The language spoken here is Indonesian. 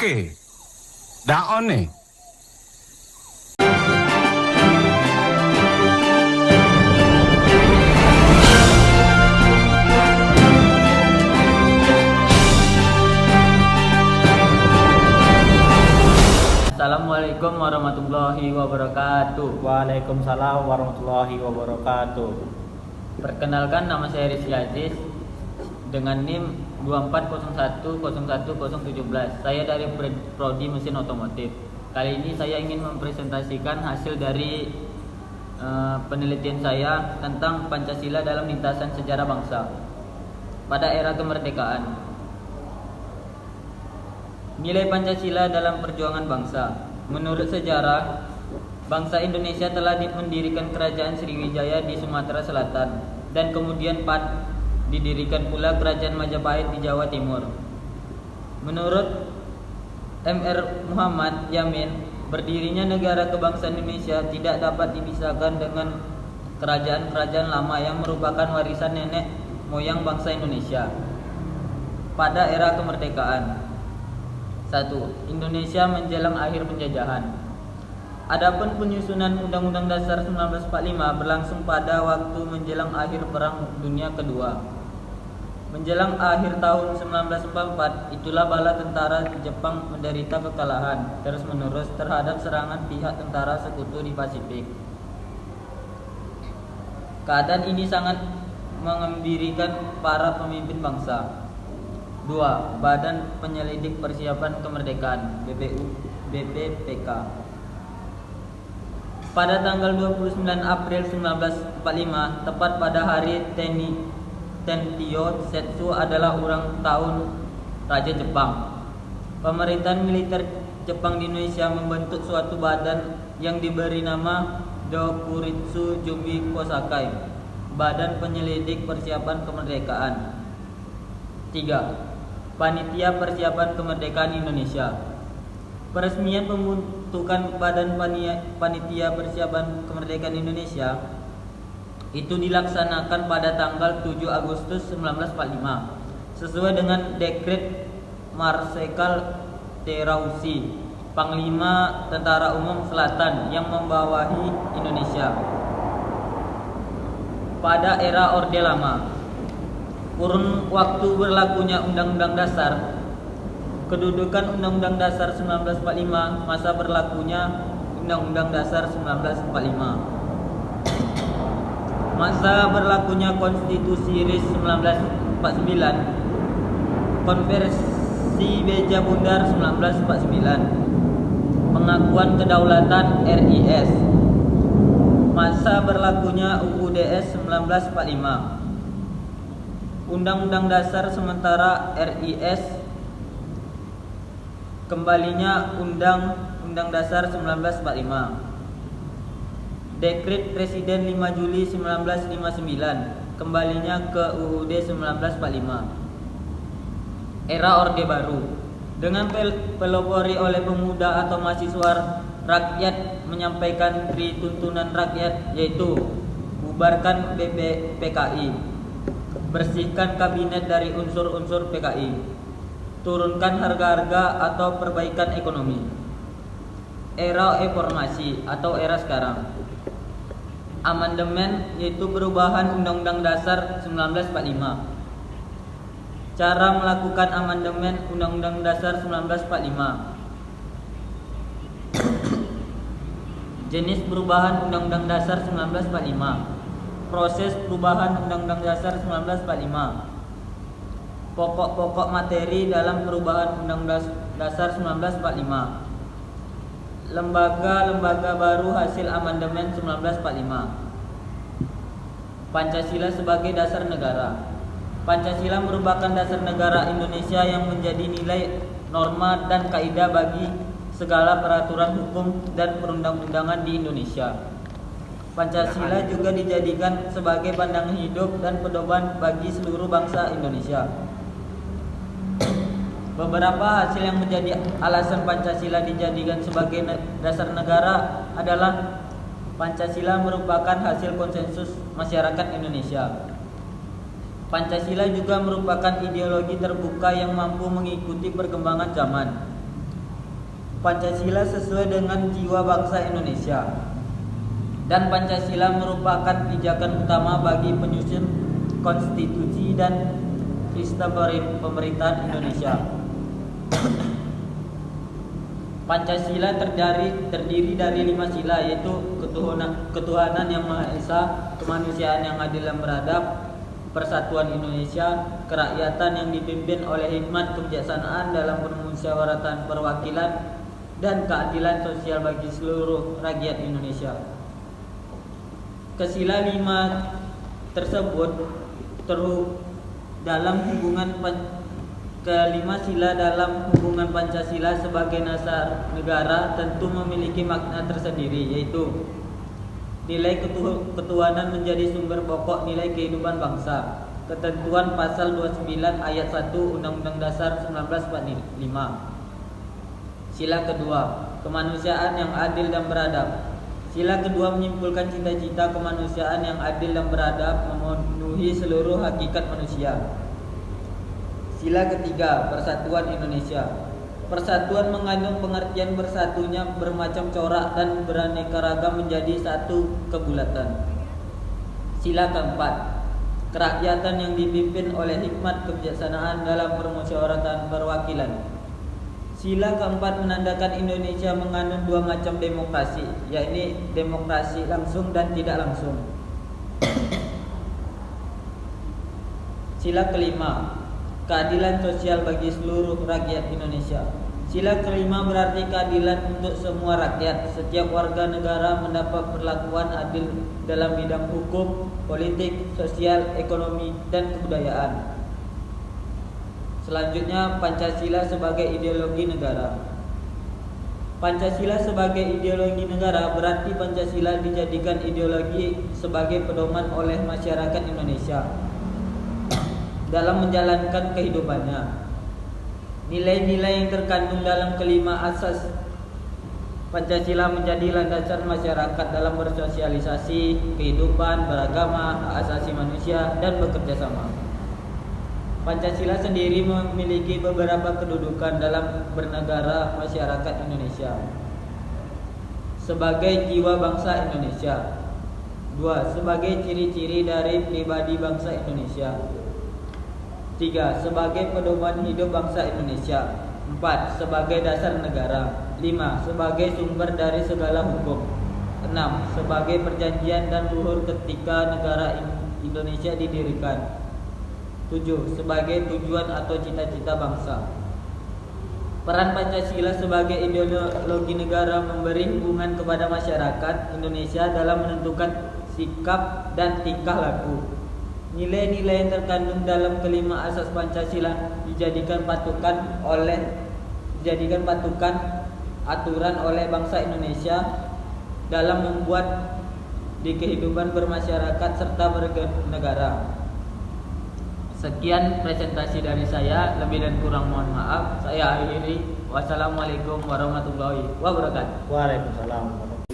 Okey. Dah on ni. Assalamualaikum warahmatullahi wabarakatuh. Waalaikumsalam warahmatullahi wabarakatuh. Perkenalkan, nama saya Rizky Aziz dengan NIM 2401010017. Saya dari Prodi Mesin Otomotif. Kali ini saya ingin mempresentasikan hasil dari penelitian saya tentang Pancasila dalam lintasan sejarah bangsa pada era kemerdekaan. Nilai Pancasila dalam perjuangan bangsa. Menurut sejarah, bangsa Indonesia telah mendirikan kerajaan Sriwijaya di Sumatera Selatan dan kemudian didirikan pula kerajaan Majapahit di Jawa Timur. Menurut Mr. Muhammad Yamin, berdirinya negara kebangsaan Indonesia tidak dapat dipisahkan dengan kerajaan-kerajaan lama yang merupakan warisan nenek moyang bangsa Indonesia pada era kemerdekaan. 1. Indonesia menjelang akhir penjajahan. Adapun penyusunan Undang-Undang Dasar 1945 berlangsung pada waktu menjelang akhir Perang Dunia Kedua. Menjelang akhir tahun 1944, itulah bala tentara Jepang menderita kekalahan terus-menerus terhadap serangan pihak tentara sekutu di Pasifik. Keadaan ini sangat mengembirakan para pemimpin bangsa. 2. Badan Penyelidik Persiapan Kemerdekaan BPPK. Pada tanggal 29 April 1945, tepat pada hari Tentio Setsu adalah ulang tahun Raja Jepang. Pemerintahan militer Jepang di Indonesia membentuk suatu badan yang diberi nama Dokuritsu Jubi Kosakai, Badan Penyelidik Persiapan Kemerdekaan. 3. Panitia Persiapan Kemerdekaan Indonesia. Peresmian pembentukan Badan Panitia Persiapan Kemerdekaan Indonesia itu dilaksanakan pada tanggal 7 Agustus 1945 sesuai dengan Dekret Marsekal Terauchi, Panglima Tentara Umum Selatan yang membawahi Indonesia pada era Orde Lama. Kurun waktu berlakunya Undang-Undang Dasar. Kedudukan Undang-Undang Dasar 1945, masa berlakunya Undang-Undang Dasar 1945. Masa berlakunya Konstitusi RIS 1949. Konversi Beja Bundar 1949. Pengakuan Kedaulatan RIS. Masa berlakunya UUDS 1945. Undang-Undang Dasar sementara RIS. Kembalinya Undang-Undang Dasar 1945. Dekret Presiden 5 Juli 1959. Kembalinya ke UUD 1945. Era Orde Baru. Dengan pelopori oleh pemuda atau mahasiswa, rakyat menyampaikan tuntunan rakyat, yaitu bubarkan BPPKI, bersihkan kabinet dari unsur-unsur PKI, turunkan harga-harga atau perbaikan ekonomi. Era reformasi atau era sekarang. Amandemen, yaitu perubahan Undang-Undang Dasar 1945. Cara melakukan amandemen Undang-Undang Dasar 1945. Jenis perubahan Undang-Undang Dasar 1945. Proses perubahan Undang-Undang Dasar 1945. Pokok-pokok materi dalam perubahan Undang-Undang Dasar 1945. Lembaga-lembaga baru hasil amandemen 1945. Pancasila sebagai dasar negara. Pancasila merupakan dasar negara Indonesia yang menjadi nilai, norma, dan kaidah bagi segala peraturan hukum dan perundang-undangan di Indonesia. Pancasila juga dijadikan sebagai pandangan hidup dan pedoman bagi seluruh bangsa Indonesia. Beberapa hasil yang menjadi alasan Pancasila dijadikan sebagai dasar negara adalah Pancasila merupakan hasil konsensus masyarakat Indonesia. Pancasila juga merupakan ideologi terbuka yang mampu mengikuti perkembangan zaman. Pancasila sesuai dengan jiwa bangsa Indonesia, dan Pancasila merupakan pijakan utama bagi penyusun konstitusi dan sistem pemerintahan Indonesia. Pancasila terdiri dari 5 sila, yaitu ketuhanan yang Maha Esa, kemanusiaan yang adil dan beradab, persatuan Indonesia, kerakyatan yang dipimpin oleh hikmat kebijaksanaan dalam permusyawaratan perwakilan, dan keadilan sosial bagi seluruh rakyat Indonesia. Kesila 5 tersebut dalam hubungan kelima sila dalam hubungan Pancasila sebagai dasar negara tentu memiliki makna tersendiri, yaitu nilai ketuhanan menjadi sumber pokok nilai kehidupan bangsa. Ketentuan pasal 29 ayat 1 Undang-Undang Dasar 1945. Sila kedua, kemanusiaan yang adil dan beradab. Sila kedua menyimpulkan cita-cita kemanusiaan yang adil dan beradab memenuhi seluruh hakikat manusia. Sila ketiga, persatuan Indonesia. Persatuan mengandung pengertian bersatunya bermacam corak dan beraneka ragam menjadi satu kebulatan. Sila keempat, kerakyatan yang dipimpin oleh hikmat kebijaksanaan dalam permusyawaratan perwakilan. Sila keempat menandakan Indonesia mengandung 2 macam demokrasi, yakni demokrasi langsung dan tidak langsung. Sila kelima, keadilan sosial bagi seluruh rakyat Indonesia. Sila kelima berarti keadilan untuk semua rakyat. Setiap warga negara mendapat perlakuan adil dalam bidang hukum, politik, sosial, ekonomi, dan kebudayaan. Selanjutnya, Pancasila sebagai ideologi negara. Pancasila sebagai ideologi negara berarti Pancasila dijadikan ideologi sebagai pedoman oleh masyarakat Indonesia dalam menjalankan kehidupannya. Nilai-nilai yang terkandung dalam kelima asas Pancasila menjadi landasan masyarakat dalam bersosialisasi, kehidupan, beragama, hak asasi manusia, dan bekerja sama. Pancasila sendiri memiliki beberapa kedudukan dalam bernegara masyarakat Indonesia. Sebagai jiwa bangsa Indonesia. 2. Sebagai ciri-ciri dari pribadi bangsa Indonesia. 3. Sebagai pedoman hidup bangsa Indonesia. 4. Sebagai dasar negara. 5. Sebagai sumber dari segala hukum. 6. Sebagai perjanjian dan luhur ketika negara Indonesia didirikan. 7. Sebagai tujuan atau cita-cita bangsa. Peran Pancasila sebagai ideologi negara memberi hubungan kepada masyarakat Indonesia dalam menentukan sikap dan tingkah laku. Nilai-nilai yang terkandung dalam kelima asas Pancasila dijadikan patokan aturan oleh bangsa Indonesia dalam membuat di kehidupan bermasyarakat serta bernegara. Sekian presentasi dari saya, lebih dan kurang mohon maaf. Saya akhiri. Wassalamualaikum warahmatullahi wabarakatuh. Waalaikumsalam warahmatullahi wabarakatuh.